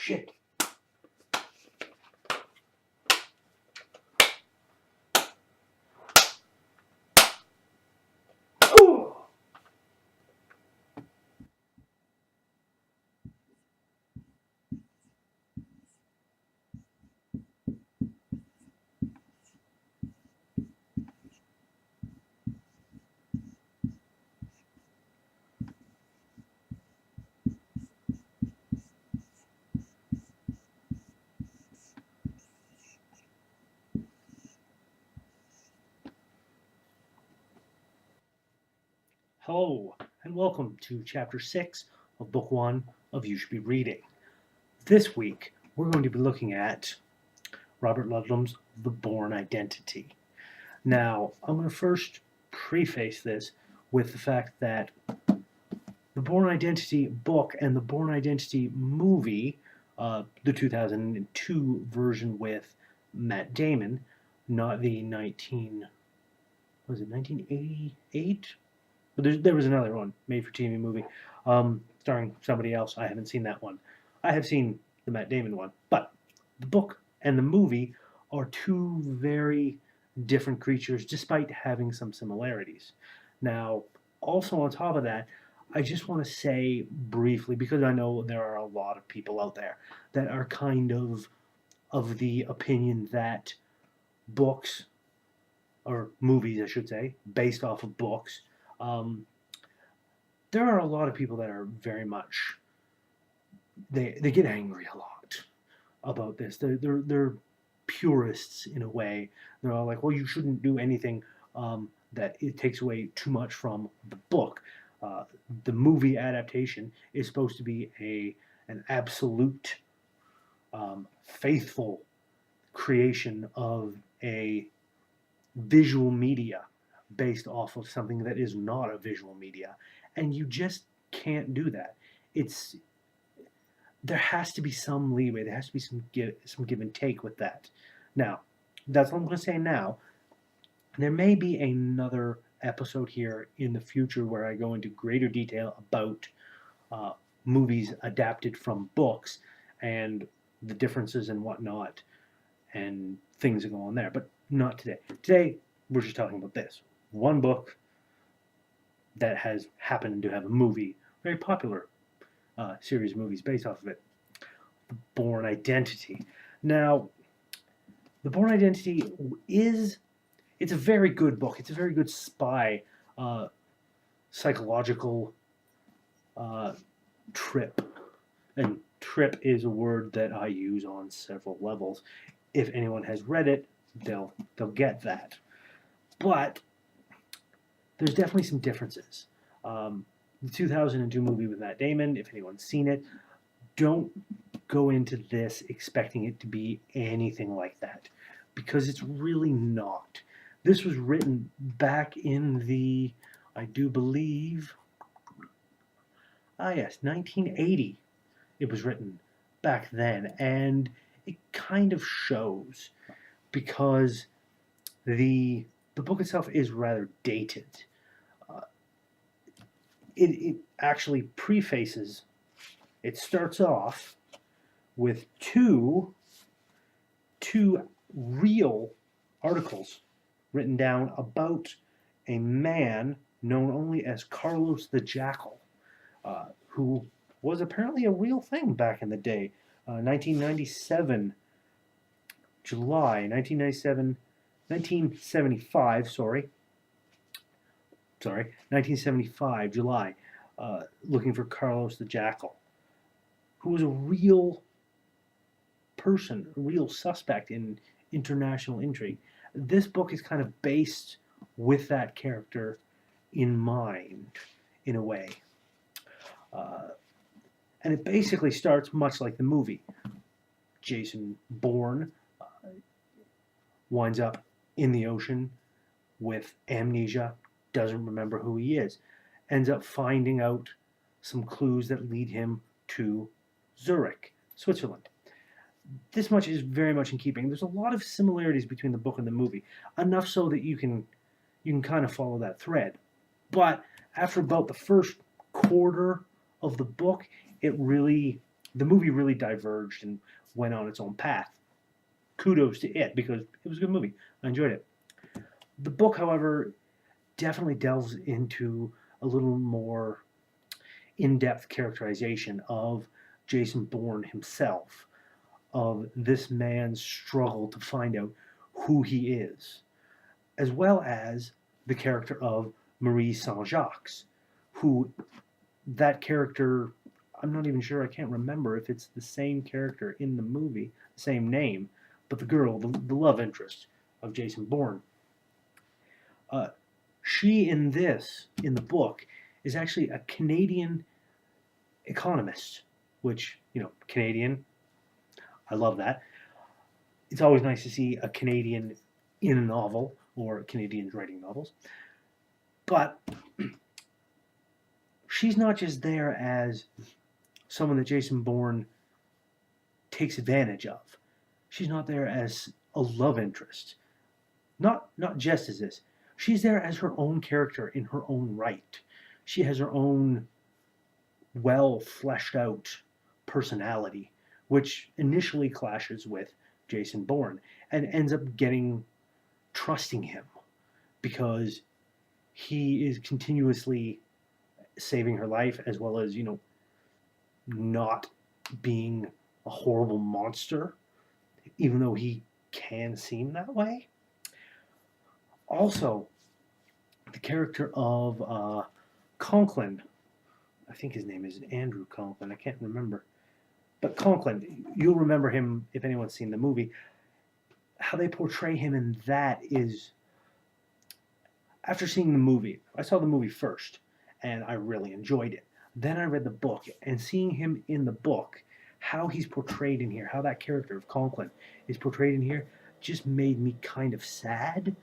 shit. Hello, and welcome to Chapter 6 of Book 1 of You Should Be Reading. This week, we're going to be looking at Robert Ludlum's The Bourne Identity. Now, I'm going to first preface this with the fact that the Bourne Identity book and the Bourne Identity movie, the 2002 version with Matt Damon, not the 1988? But there was another one, made-for-TV movie, starring somebody else. I haven't seen that one. I have seen the Matt Damon one. But the book and the movie are two very different creatures, despite having some similarities. Now, also on top of that, I just want to say briefly, because I know there are a lot of people out there that are kind of the opinion that books, or movies, I should say, based off of books, there are a lot of people that are very much, they get angry a lot about this. They're purists in a way. They're all like, well, you shouldn't do anything that it takes away too much from the book. The movie adaptation is supposed to be an absolute, faithful creation of a visual media based off of something that is not a visual media, and you just can't do that. There has to be some leeway. There has to be some give and take with that. Now, that's what I'm going to say now. There may be another episode here in the future where I go into greater detail about movies adapted from books and the differences and whatnot and things that go on there, but not today. Today, we're just talking about this. One book that has happened to have a movie, very popular series of movies based off of it, The Bourne Identity. Now, The Bourne Identity it's a very good book. It's a very good spy psychological trip. And trip is a word that I use on several levels. If anyone has read it, they'll get that. But there's definitely some differences. The 2002 movie with Matt Damon, if anyone's seen it, don't go into this expecting it to be anything like that, because it's really not. This was written back in the, I do believe, 1980. It was written back then, and it kind of shows, because the book itself is rather dated. It actually prefaces, it starts off with two real articles written down about a man known only as Carlos the Jackal, who was apparently a real thing back in the day. 1975, 1975, July, looking for Carlos the Jackal, who was a real person, a real suspect in international intrigue. This book is kind of based with that character in mind, in a way. And it basically starts much like the movie. Jason Bourne winds up in the ocean with amnesia, doesn't remember who he is, ends up finding out some clues that lead him to Zurich, Switzerland. This much is very much in keeping. There's a lot of similarities between the book and the movie, enough so that you can kind of follow that thread. But after about the first quarter of the book, it really the movie really diverged and went on its own path. Kudos to it because it was a good movie. I enjoyed it. The book, however, definitely delves into a little more in-depth characterization of Jason Bourne himself, of this man's struggle to find out who he is, as well as the character of Marie Saint Jacques, who that character, I'm not even sure, I can't remember if it's the same character in the movie, same name, but the girl, the love interest of Jason Bourne. Uh, she in the book, is actually a Canadian economist, which, Canadian, I love that. It's always nice to see a Canadian in a novel or Canadians writing novels. But she's not just there as someone that Jason Bourne takes advantage of. She's not there as a love interest. Not just as this. She's there as her own character in her own right. She has her own well fleshed out personality, which initially clashes with Jason Bourne and ends up trusting him because he is continuously saving her life as well as, not being a horrible monster, even though he can seem that way. Also, the character of Conklin, I think his name is Andrew Conklin, I can't remember. But Conklin, you'll remember him if anyone's seen the movie. How they portray him in that is, after seeing the movie, I saw the movie first, and I really enjoyed it. Then I read the book, and seeing him in the book, how he's portrayed in here, how that character of Conklin is portrayed in here, just made me kind of sad,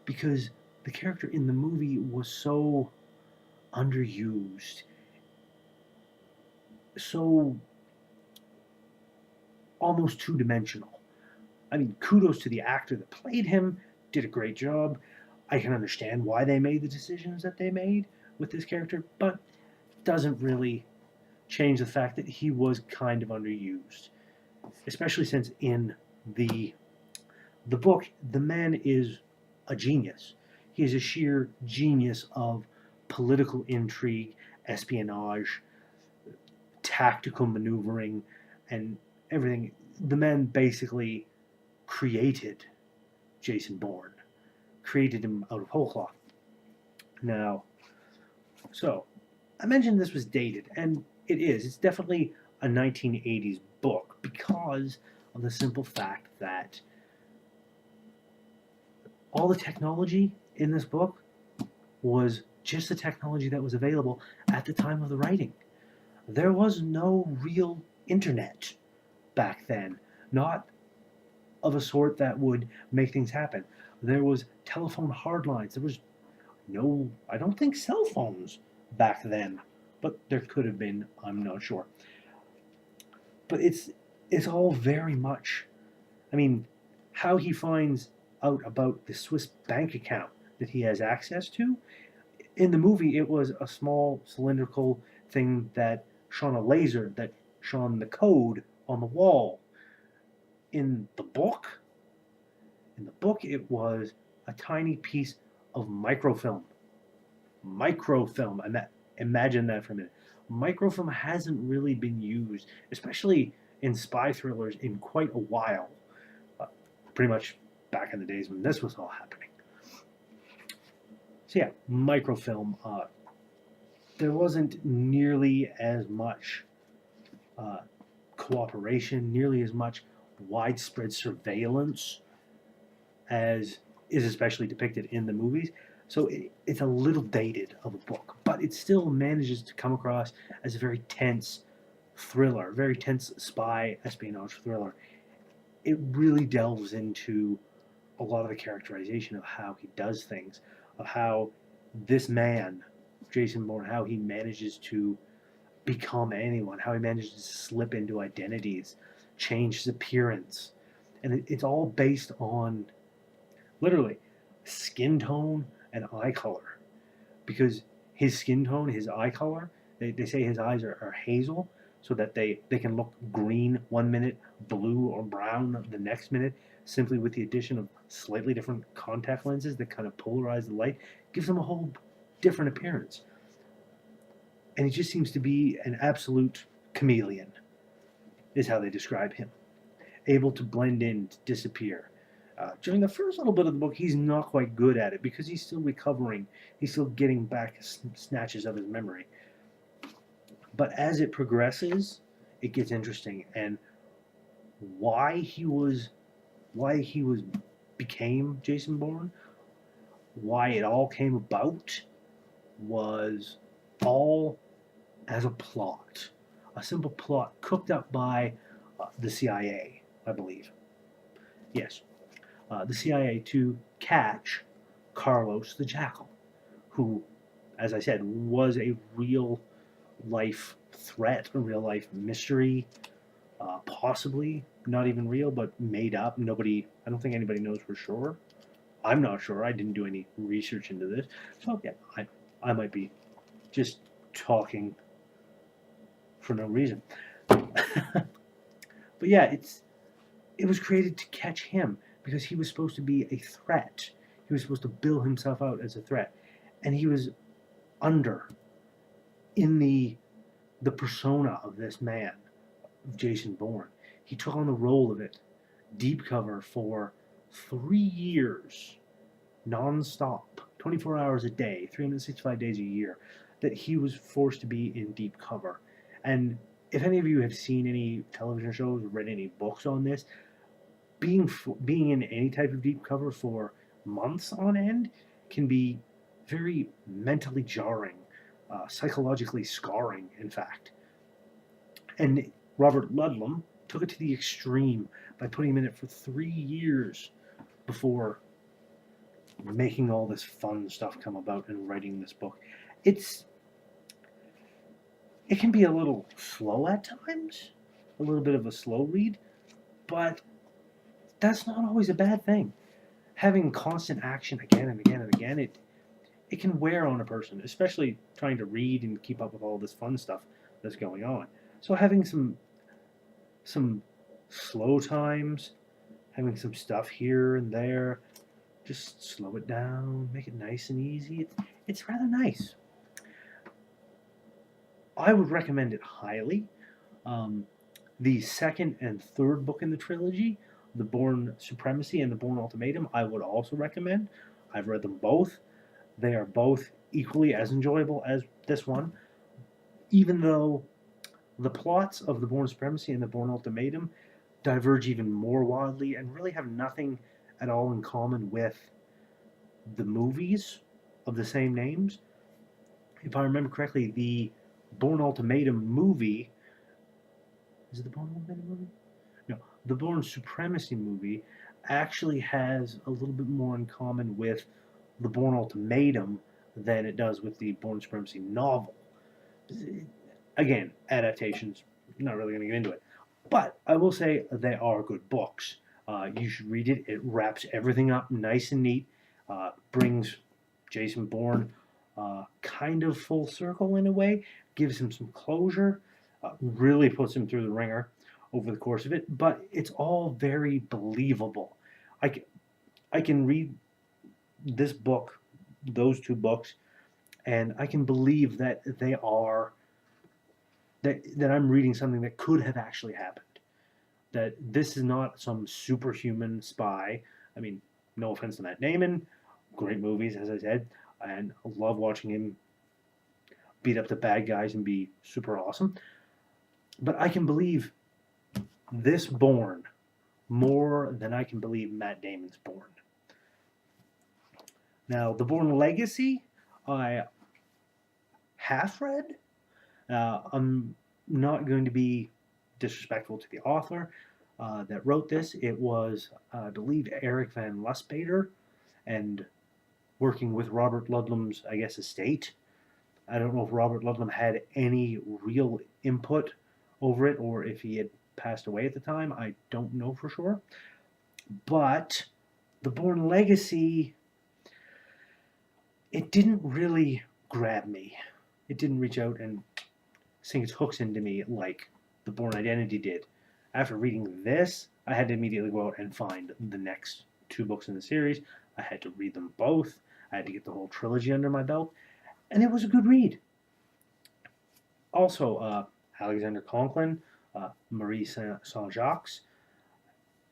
because the character in the movie was so underused, so almost two-dimensional. I mean, kudos to the actor that played him, did a great job. I can understand why they made the decisions that they made with this character, but it doesn't really change the fact that he was kind of underused, especially since in the book, the man is a genius. He is a sheer genius of political intrigue, espionage, tactical maneuvering, and everything. The man basically created Jason Bourne, created him out of whole cloth. Now, so I mentioned this was dated, and it is. It's definitely a 1980s book because of the simple fact that all the technology in this book was just the technology that was available at the time of the writing. There was no real internet back then, not of a sort that would make things happen. There was telephone hardlines. There was no, I don't think, cell phones back then, but there could have been, I'm not sure. But it's all very much, I mean, how he finds out about the Swiss bank account that he has access to. In the movie, it was a small cylindrical thing that shone a laser that shone the code on the wall. In the book, it was a tiny piece of microfilm. Microfilm. Imagine that for a minute. Microfilm hasn't really been used, especially in spy thrillers, in quite a while. Pretty much back in the days when this was all happening. So yeah, microfilm. There wasn't nearly as much cooperation, nearly as much widespread surveillance as is especially depicted in the movies. So it's a little dated of a book, but it still manages to come across as a very tense thriller, very tense spy espionage thriller. It really delves into a lot of the characterization of how he does things, of how this man, Jason Bourne, how he manages to become anyone, how he manages to slip into identities, change his appearance. And it's all based on literally skin tone and eye color. Because his skin tone, his eye color, they say his eyes are hazel, so that they can look green one minute, blue or brown the next minute, simply with the addition of slightly different contact lenses that kind of polarize the light, gives them a whole different appearance. And he just seems to be an absolute chameleon, is how they describe him. Able to blend in, to disappear. During the first little bit of the book, he's not quite good at it because he's still recovering. He's still getting back snatches of his memory. But as it progresses, it gets interesting, and why he became Jason Bourne, why it all came about, was all as a plot, a simple plot cooked up by the CIA, I believe. Yes, the CIA to catch Carlos the Jackal, who, as I said, was a real life threat, a real life mystery, possibly not even real, but made up. I don't think anybody knows for sure. I'm not sure. I didn't do any research into this. So, yeah, I might be just talking for no reason. But yeah, it was created to catch him because he was supposed to be a threat. He was supposed to bill himself out as a threat. And he was in the persona of this man, of Jason Bourne. He took on the role of it, deep cover, for 3 years, non-stop, 24 hours a day, 365 days a year, that he was forced to be in deep cover. And if any of you have seen any television shows or read any books on this, being in any type of deep cover for months on end can be very mentally jarring, psychologically scarring, in fact. And Robert Ludlum took it to the extreme by putting him in it for 3 years before making all this fun stuff come about and writing this book. It can be a little slow at times, a little bit of a slow read, but that's not always a bad thing. Having constant action again and again and again, it can wear on a person, especially trying to read and keep up with all this fun stuff that's going on. So having some slow times, having some stuff here and there, just slow it down, make it nice and easy. It's rather nice. I would recommend it highly. The second and third book in the trilogy, The Bourne Supremacy and The Bourne Ultimatum, I would also recommend. I've read them both. They are both equally as enjoyable as this one, even though the plots of The Bourne Supremacy and The Bourne Ultimatum diverge even more wildly and really have nothing at all in common with the movies of the same names. If I remember correctly, the Bourne Ultimatum movie... Is it the Bourne Ultimatum movie? No. The Bourne Supremacy movie actually has a little bit more in common with the Bourne Ultimatum than it does with the Bourne Supremacy novel. Again, adaptations, not really going to get into it. But I will say they are good books. You should read it. It wraps everything up nice and neat. Brings Jason Bourne kind of full circle in a way. Gives him some closure. Really puts him through the ringer over the course of it. But it's all very believable. I can read this book, those two books, and I can believe that they are... that I'm reading something that could have actually happened. That this is not some superhuman spy. I mean, no offense to Matt Damon. Great movies, as I said. And I love watching him beat up the bad guys and be super awesome. But I can believe this Bourne more than I can believe Matt Damon's Bourne. Now, the Bourne Legacy, I half read. I'm not going to be disrespectful to the author that wrote this. It was, I believe, Eric Van Lustbader, and working with Robert Ludlum's, I guess, estate. I don't know if Robert Ludlum had any real input over it or if he had passed away at the time. I don't know for sure. But the Bourne Legacy, it didn't really grab me. It didn't reach out and sink its hooks into me like the Bourne Identity did. After reading this, I had to immediately go out and find the next 2 books in the series. I had to read them both. I had to get the whole trilogy under my belt, and it was a good read. Also, Alexander Conklin, Marie Saint Jacques,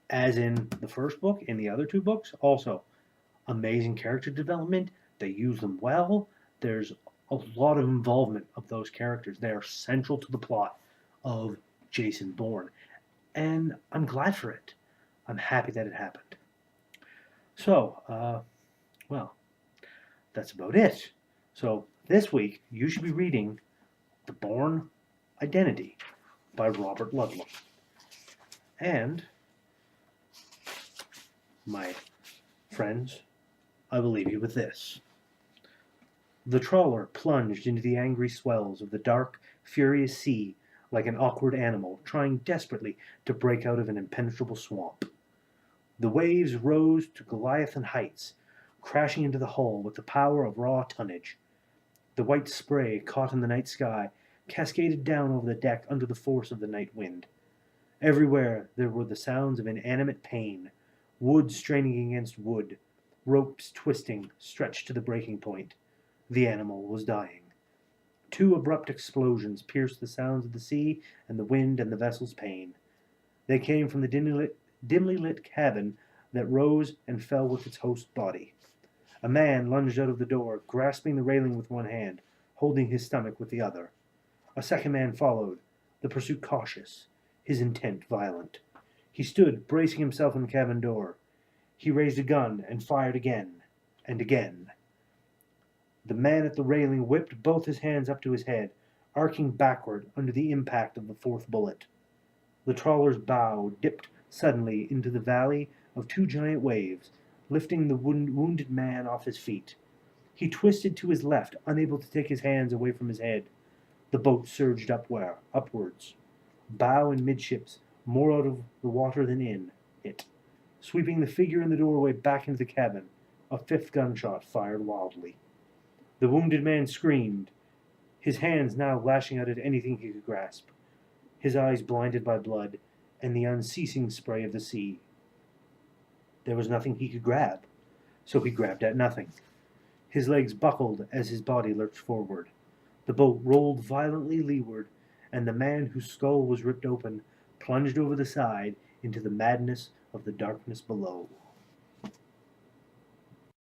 as in the first book, in the other 2 books, also amazing character development. They use them well. There's a lot of involvement of those characters. They are central to the plot of Jason Bourne, and I'm glad for it. I'm happy that it happened. So, well, that's about it. So this week you should be reading The Bourne Identity by Robert Ludlum. And, my friends, I will leave you with this. The trawler plunged into the angry swells of the dark, furious sea like an awkward animal trying desperately to break out of an impenetrable swamp. The waves rose to Goliathan heights, crashing into the hull with the power of raw tonnage. The white spray caught in the night sky cascaded down over the deck under the force of the night wind. Everywhere there were the sounds of inanimate pain, wood straining against wood, ropes twisting, stretched to the breaking point. The animal was dying. 2 abrupt explosions pierced the sounds of the sea and the wind and the vessel's pain. They came from the dimly lit cabin that rose and fell with its host's body. A man lunged out of the door, grasping the railing with one hand, holding his stomach with the other. A second man followed, the pursuit cautious, his intent violent. He stood, bracing himself in the cabin door. He raised a gun and fired again and again. The man at the railing whipped both his hands up to his head, arcing backward under the impact of the 4th bullet. The trawler's bow dipped suddenly into the valley of 2 giant waves, lifting the wounded man off his feet. He twisted to his left, unable to take his hands away from his head. The boat surged upwards, bow and midships more out of the water than in it, sweeping the figure in the doorway back into the cabin. A 5th gunshot fired wildly. The wounded man screamed, his hands now lashing out at anything he could grasp, his eyes blinded by blood and the unceasing spray of the sea. There was nothing he could grab, so he grabbed at nothing. His legs buckled as his body lurched forward. The boat rolled violently leeward, and the man whose skull was ripped open plunged over the side into the madness of the darkness below.